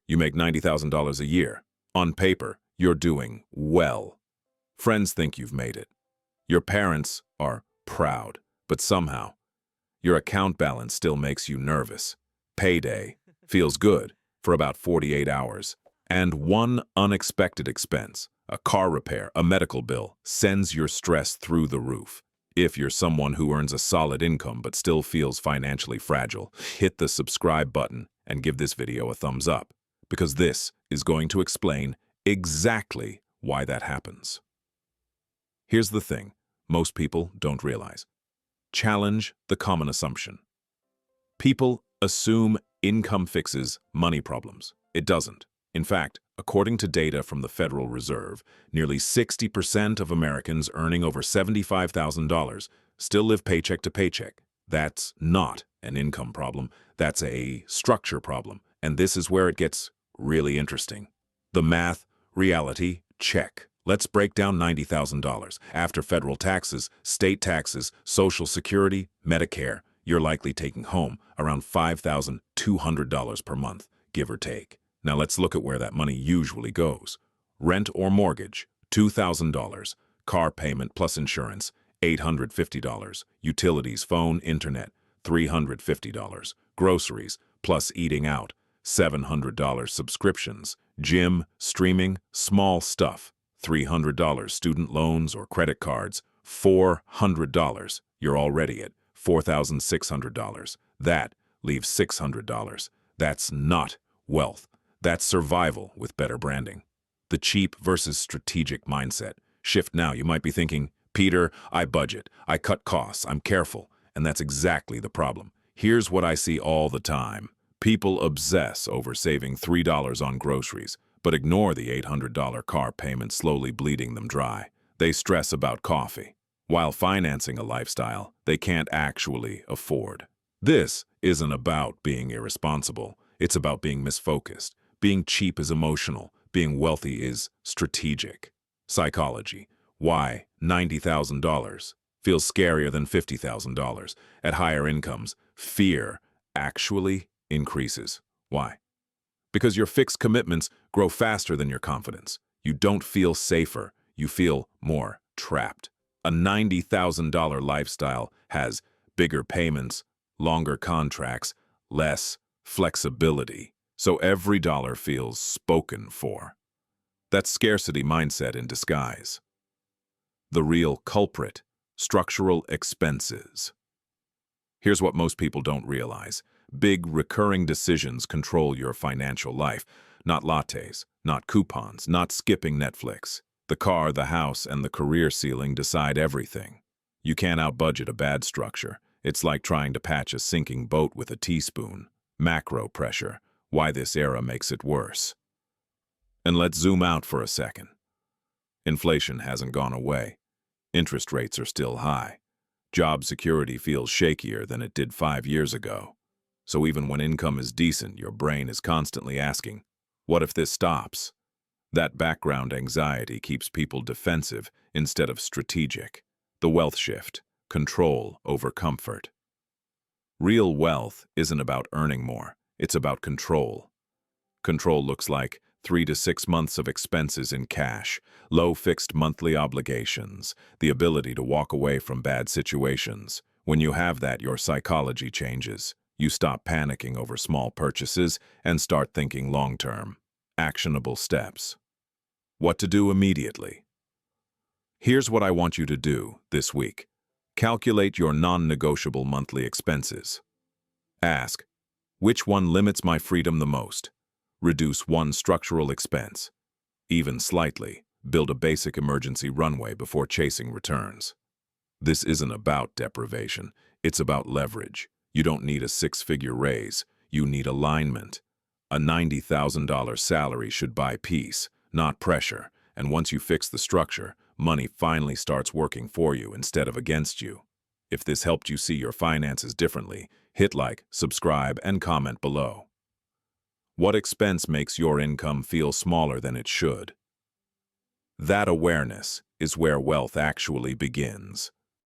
You make $90,000 a year. On paper, you're doing well. Friends think you've made it. Your parents are proud, but somehow, your account balance still makes you nervous. Payday feels good for about 48 hours. And one unexpected expense, a car repair, a medical bill, sends your stress through the roof. If you're someone who earns a solid income but still feels financially fragile, hit the subscribe button and give this video a thumbs up, because this is going to explain exactly why that happens. Here's the thing most people don't realize. Challenge the common assumption. People assume income fixes money problems. It doesn't. In fact, according to data from the Federal Reserve, nearly 60% of Americans earning over $75,000 still live paycheck to paycheck. That's not an income problem. That's a structure problem. And this is where it gets really interesting. The math, reality, check. Let's break down $90,000. After federal taxes, state taxes, Social Security, Medicare, you're likely taking home around $5,200 per month, give or take. Now let's look at where that money usually goes. Rent or mortgage, $2,000. Car payment plus insurance, $850. Utilities, phone, internet, $350. Groceries plus eating out, $700. Subscriptions, gym, streaming, small stuff, $300. Student loans or credit cards, $400. You're already at $4,600. That leaves $600. That's not wealth. That's survival with better branding. The cheap versus strategic mindset. Shift now. You might be thinking, Peter, I budget, I cut costs, I'm careful. And that's exactly the problem. Here's what I see all the time. People obsess over saving $3 on groceries, but ignore the $800 car payment slowly bleeding them dry. They stress about coffee, while financing a lifestyle they can't actually afford. This isn't about being irresponsible. It's about being misfocused. Being cheap is emotional. Being wealthy is strategic. Psychology. Why $90,000 feels scarier than $50,000. At higher incomes, fear actually increases. Why? Because your fixed commitments grow faster than your confidence. You don't feel safer. You feel more trapped. A $90,000 lifestyle has bigger payments, longer contracts, less flexibility. So every dollar feels spoken for. That's scarcity mindset in disguise. The real culprit, structural expenses. Here's what most people don't realize. Big recurring decisions control your financial life. Not lattes, not coupons, not skipping Netflix. The car, the house, and the career ceiling decide everything. You can't out-budget a bad structure. It's like trying to patch a sinking boat with a teaspoon. Macro pressure. Why this era makes it worse. And let's zoom out for a second. Inflation hasn't gone away. Interest rates are still high. Job security feels shakier than it did 5 years ago. So even when income is decent, your brain is constantly asking, what if this stops? That background anxiety keeps people defensive instead of strategic. The wealth shift, control over comfort. Real wealth isn't about earning more. It's about control. Control looks like 3 to 6 months of expenses in cash, low fixed monthly obligations, the ability to walk away from bad situations. When you have that, your psychology changes. You stop panicking over small purchases and start thinking long-term. Actionable steps. What to do immediately. Here's what I want you to do this week. Calculate your non-negotiable monthly expenses. Ask, which one limits my freedom the most? Reduce one structural expense. Even slightly, build a basic emergency runway before chasing returns. This isn't about deprivation. It's about leverage. You don't need a 6-figure raise. You need alignment. A $90,000 salary should buy peace, not pressure. And once you fix the structure, money finally starts working for you instead of against you. If this helped you see your finances differently, hit like, subscribe, and comment below. What expense makes your income feel smaller than it should? That awareness is where wealth actually begins.